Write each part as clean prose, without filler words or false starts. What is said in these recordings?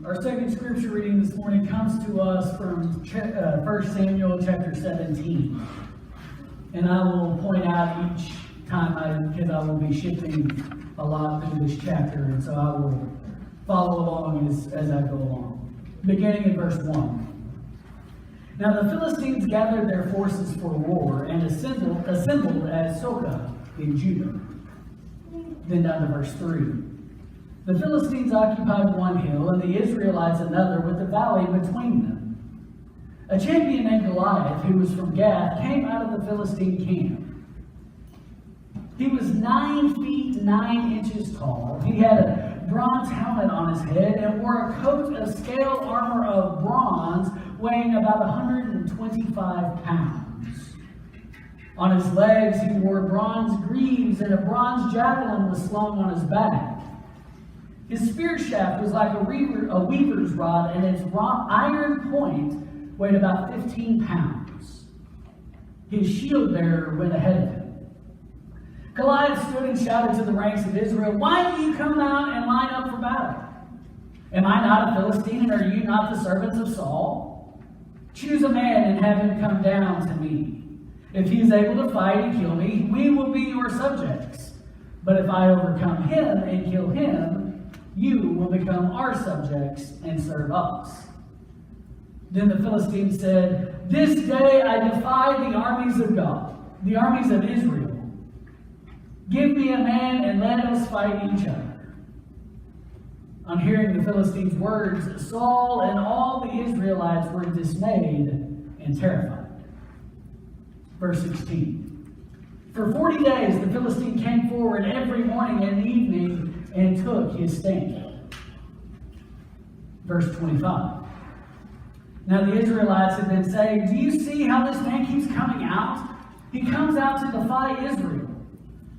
Our second scripture reading this morning comes to us from 1 Samuel chapter 17. And I will point out each time because I will be shifting a lot through this chapter, and so I will follow along as I go along. Beginning in verse 1. Now the Philistines gathered their forces for war and assembled at Soka in Judah. Then down to verse 3. The Philistines occupied one hill, and the Israelites another, with the valley between them. A champion named Goliath, who was from Gath, came out of the Philistine camp. He was 9 feet 9 inches tall. He had a bronze helmet on his head and wore a coat of scale armor of bronze, weighing about 125 pounds. On his legs he wore bronze greaves, and a bronze javelin was slung on his back. His spear shaft was like a weaver's rod, and its iron point weighed about 15 pounds. His shield bearer went ahead of him. Goliath stood and shouted to the ranks of Israel, "Why do you come out and line up for battle? Am I not a Philistine, and are you not the servants of Saul? Choose a man and have him come down to me. If he is able to fight and kill me, we will be your subjects. But if I overcome him and kill him, you will become our subjects and serve us." Then the Philistines said, "This day I defy the armies of God, the armies of Israel. Give me a man and let us fight each other." On hearing the Philistines' words, Saul and all the Israelites were dismayed and terrified. Verse 16. For 40 days the Philistine came forward every morning and evening and took his stand. Verse 25. Now the Israelites had been saying, "Do you see how this man keeps coming out? He comes out to defy Israel.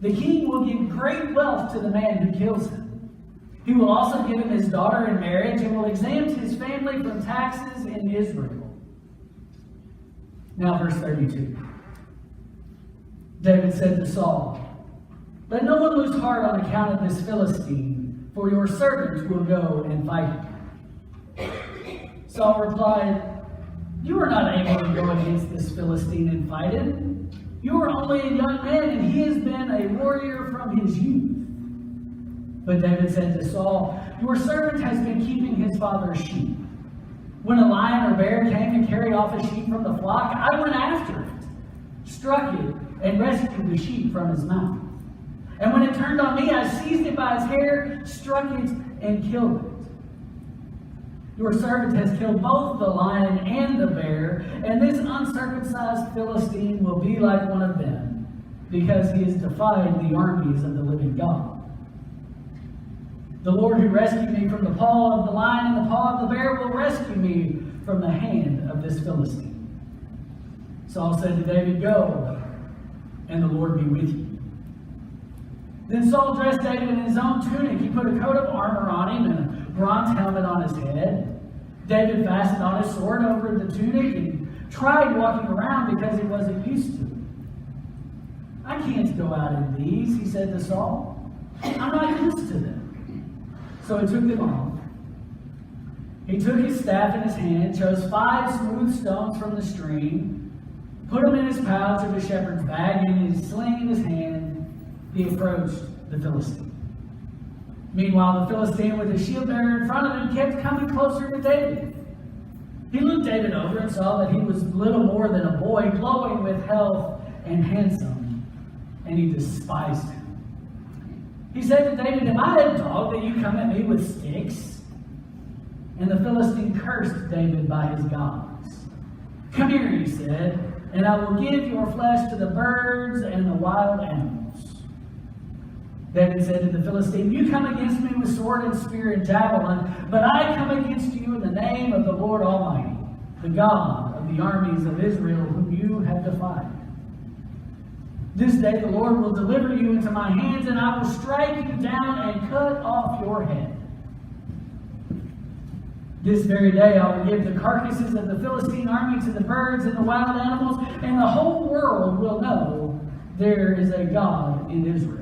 The king will give great wealth to the man who kills him. He will also give him his daughter in marriage and will exempt his family from taxes in Israel." Now verse 32. David said to Saul, "Let no one lose heart on account of this Philistine, for your servant will go and fight him." Saul replied, "You are not able to go against this Philistine and fight him. You are only a young man, and he has been a warrior from his youth." But David said to Saul, "Your servant has been keeping his father's sheep. When a lion or bear came and carried off a sheep from the flock, I went after it, struck it, and rescued the sheep from his mouth. And when it turned on me, I seized it by its hair, struck it, and killed it. Your servant has killed both the lion and the bear, and this uncircumcised Philistine will be like one of them, because he has defied the armies of the living God. The Lord who rescued me from the paw of the lion and the paw of the bear will rescue me from the hand of this Philistine." Saul said to David, "Go, and the Lord be with you." Then Saul dressed David in his own tunic. He put a coat of armor on him and a bronze helmet on his head. David fastened on his sword over the tunic and tried walking around because he wasn't used to it. "I can't go out in these," he said to Saul. "I'm not used to them." So he took them off. He took his staff in his hand, chose 5 smooth stones from the stream, put them in his pouch of his shepherd's bag, and his sling in his hand, he approached the Philistine. Meanwhile, the Philistine with his shield bearer in front of him kept coming closer to David. He looked David over and saw that he was little more than a boy, glowing with health and handsome, and he despised him. He said to David, "Am I a dog that you come at me with sticks?" And the Philistine cursed David by his gods. "Come here," he said, "and I will give your flesh to the birds and the wild animals." David said to the Philistine, "You come against me with sword and spear and javelin, but I come against you in the name of the Lord Almighty, the God of the armies of Israel, whom you have defied. This day the Lord will deliver you into my hands, and I will strike you down and cut off your head. This very day I will give the carcasses of the Philistine army to the birds and the wild animals, and the whole world will know there is a God in Israel."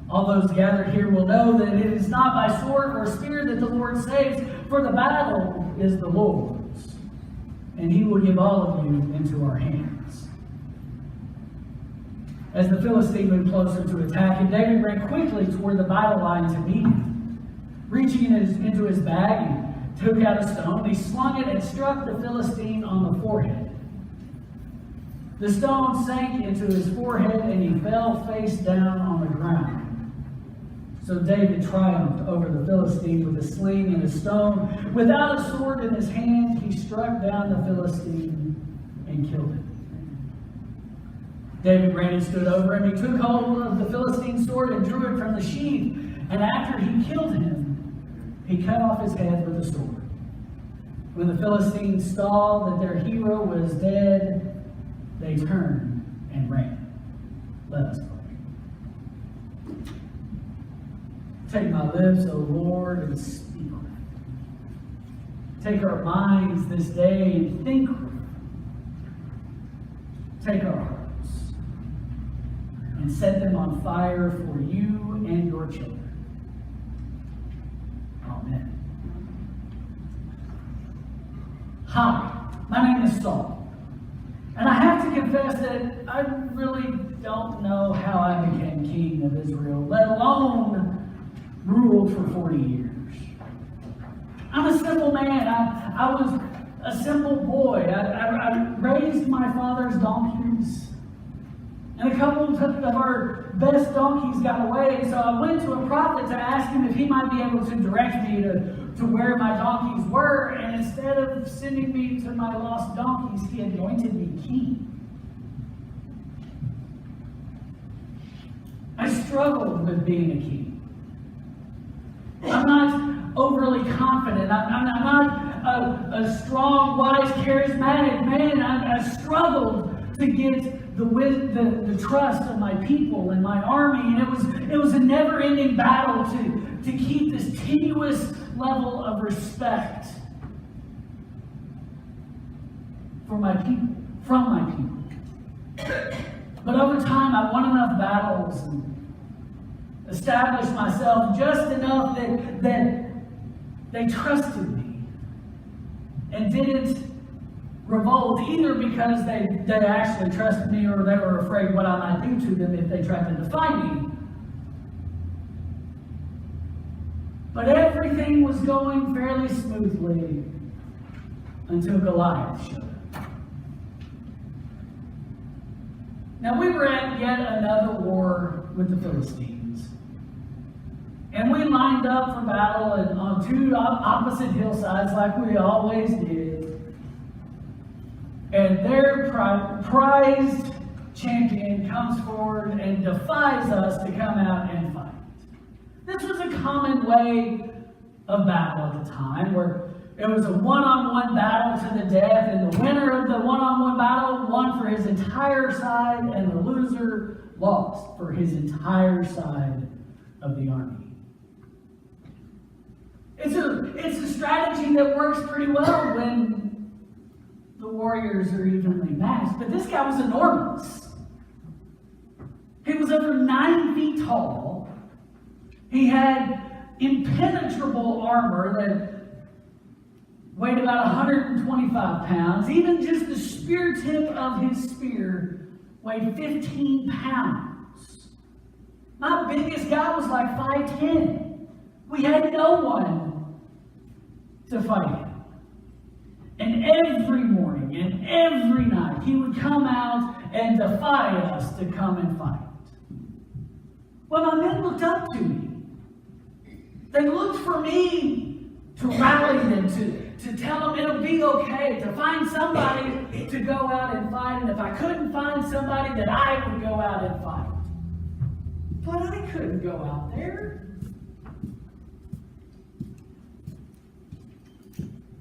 All those gathered here will know that it is not by sword or spear that the Lord saves, for the battle is the Lord's, and he will give all of you into our hands." As the Philistine moved closer to attack him, David ran quickly toward the battle line to meet him. Reaching into his bag, he took out a stone, he slung it and struck the Philistine on the forehead. The stone sank into his forehead and he fell face down on the ground. So David triumphed over the Philistine with a sling and a stone. Without a sword in his hand, he struck down the Philistine and killed him. David ran and stood over him. He took hold of the Philistine's sword and drew it from the sheath. And after he killed him, he cut off his head with a sword. When the Philistines saw that their hero was dead, they turned and ran. Let us pray. Take my lips, O Lord, and speak with me. Take our minds this day and think with them. Take our hearts and set them on fire for you and your children. Amen. Hi, my name is Saul. And I have to confess that I really don't know how I became king of Israel, let alone ruled for 40 years. I'm a simple man. I was a simple boy. I raised my father's donkeys. And a couple of our best donkeys got away, so I went to a prophet to ask him if he might be able to direct me to where my donkeys were, and instead of sending me to my lost donkeys, he anointed me king. I struggled with being a king. I'm not overly confident. I'm not a strong, wise, charismatic man. I struggled to get the trust of my people and my army, and it was a never-ending battle to keep this tenuous level of respect for my people, from my people. But over time, I won enough battles and established myself just enough that they trusted me and didn't revolt, either because they actually trusted me or they were afraid what I might do to them if they tried to defy me. But everything was going fairly smoothly until Goliath showed up. Now we were at yet another war with the Philistines. And we lined up for battle on two opposite hillsides like we always did. And their prized champion comes forward and defies us to come out and fight. This was a common way of battle at the time, where it was a one-on-one battle to the death, and the winner of the one-on-one battle won for his entire side, and the loser lost for his entire side of the army. It's a strategy that works pretty well when the warriors are evenly matched, but this guy was enormous. He was over 9 feet tall. He had impenetrable armor that weighed about 125 pounds. Even just the spear tip of his spear weighed 15 pounds. My biggest guy was like 5'10". We had no one to fight him. And every morning and every night, he would come out and defy us to come and fight. Well, my men looked up to me. They looked for me to rally them, to tell them it'll be okay, to find somebody to go out and fight. And if I couldn't find somebody, that I would go out and fight. But I couldn't go out there.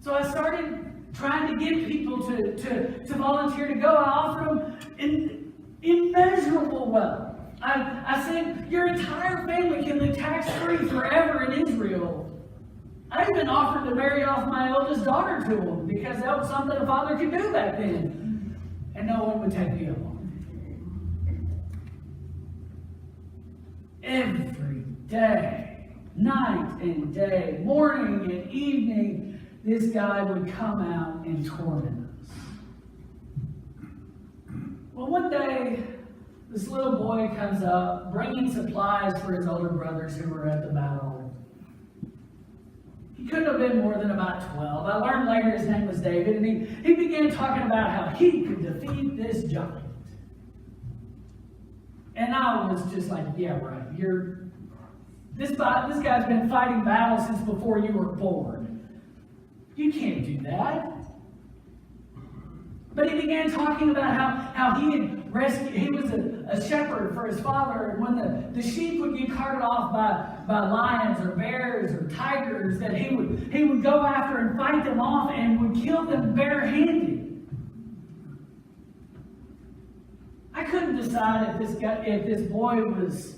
So I started trying to get people to volunteer to go. I offered them immeasurable wealth. I said, your entire family can live tax-free forever in Israel. I even offered to marry off my oldest daughter to them, because that was something a father could do back then. And no one would take me up on every day, night and day, morning and evening, this guy would come out and torment us. Well, one day, this little boy comes up, bringing supplies for his older brothers who were at the battle. He couldn't have been more than about 12. I learned later his name was David, and he began talking about how he could defeat this giant. And I was just like, yeah, right. This guy's been fighting battles since before you were born. You can't do that. But he began talking about how he had rescued, he was a shepherd for his father, and when the sheep would get carted off by lions or bears or tigers, that he would go after and fight them off and would kill them barehanded. I couldn't decide if this boy was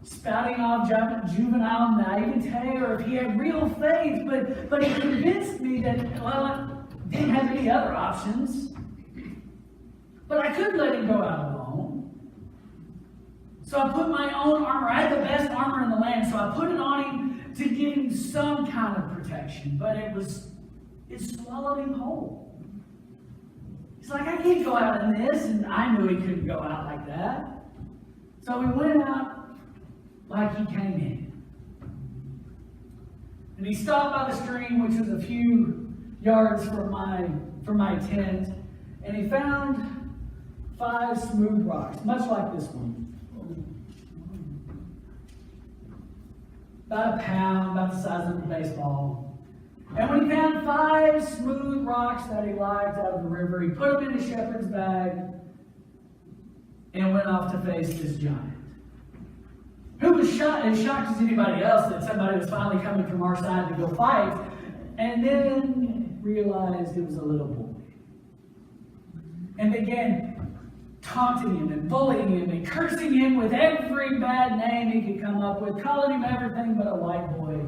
spouting off juvenile naivete or if he had real faith, but he convinced me that, well, I didn't have any other options. But I couldn't let him go out alone. So I put my own armor. I had the best armor in the land, so I put it on him to give him some kind of protection. But it swallowed him whole. He's like, I can't go out in this, and I knew he couldn't go out like that. So we went out like he came in. And he stopped by the stream, which was a few yards from my tent, and he found 5 smooth rocks, much like this one. About a pound, about the size of a baseball. And when he found 5 smooth rocks that he liked out of the river, he put them in his shepherd's bag and went off to face this giant, who was as shocked as anybody else that somebody was finally coming from our side to go fight, and then realized it was a little boy. And began taunting him and bullying him and cursing him with every bad name he could come up with, calling him everything but a white boy.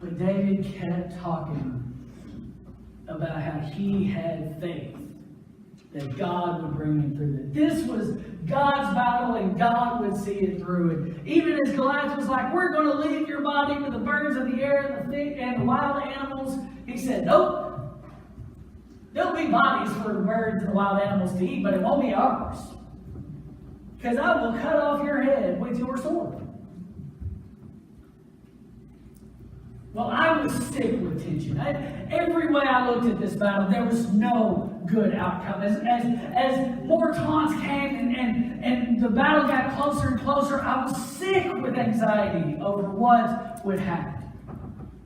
But David kept talking about how he had faith that God would bring him through it. This was God's battle, and God would see it through. And even as Goliath was like, we're going to leave your body to the birds of the air and the wild animals, he said, nope. There'll be bodies for the birds and the wild animals to eat, but it won't be ours. Because I will cut off your head with your sword. Well, I was sick with tension. Every way I looked at this battle, there was no good outcome. As more taunts came and the battle got closer and closer, I was sick with anxiety over what would happen.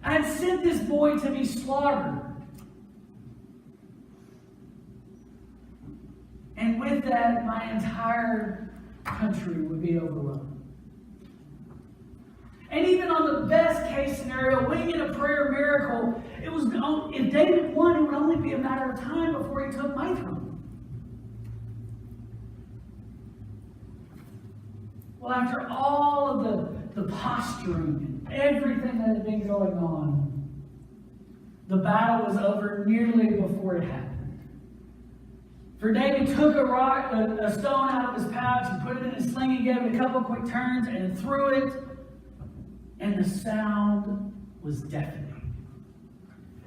I had sent this boy to be slaughtered. And with that, my entire country would be overrun. And even on the best case scenario, winging a prayer miracle, it was if David won, it would only be a matter of time before he took my throne. Well, after all of the posturing and everything that had been going on, the battle was over nearly before it happened. For David took a stone out of his pouch and put it in his sling and gave it a couple quick turns and threw it. And the sound was deafening.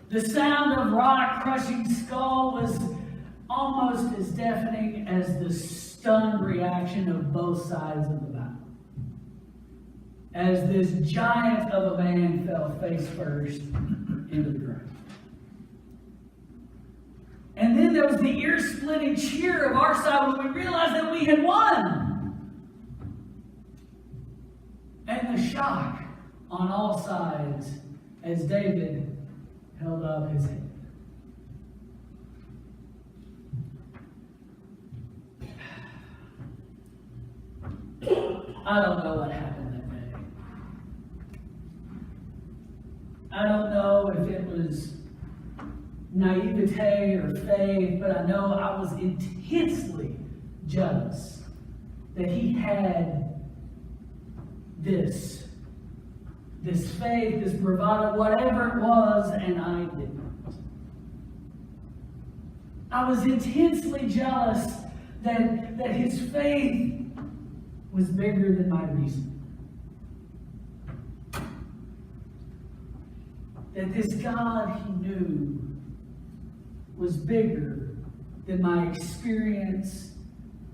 The sound of rock crushing skull was almost as deafening as the stunned reaction of both sides of the battle. As this giant of a man fell face first into the ground. And then there was the ear-splitting cheer of our side when we realized that we had won. And the shock on all sides as David held up his hand. I don't know what happened that day. I don't know if it was naivete or faith, but I know I was intensely jealous that he had this faith, this bravado, whatever it was, and I didn't. I was intensely jealous that his faith was bigger than my reason. That this God he knew was bigger than my experience,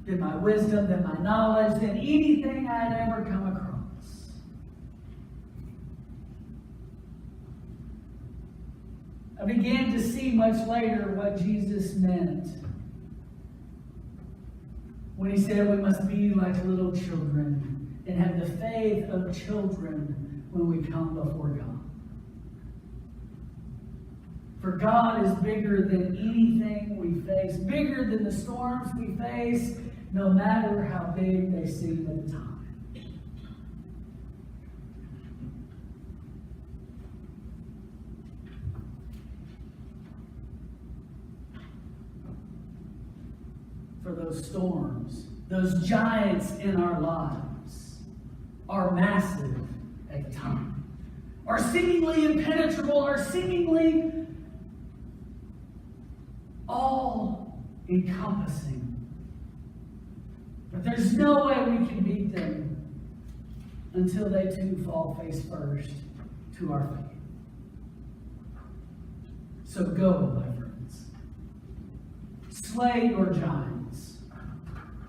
than my wisdom, than my knowledge, than anything I had ever come across. I began to see much later what Jesus meant when he said we must be like little children and have the faith of children when we come before God. For God is bigger than anything we face, bigger than the storms we face, no matter how big they seem at the time. For those storms, those giants in our lives are massive at the time, are seemingly impenetrable, are seemingly all encompassing. But there's no way we can beat them until they too fall face first to our faith. So go, my friends. Slay your giants,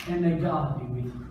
and may God be with you.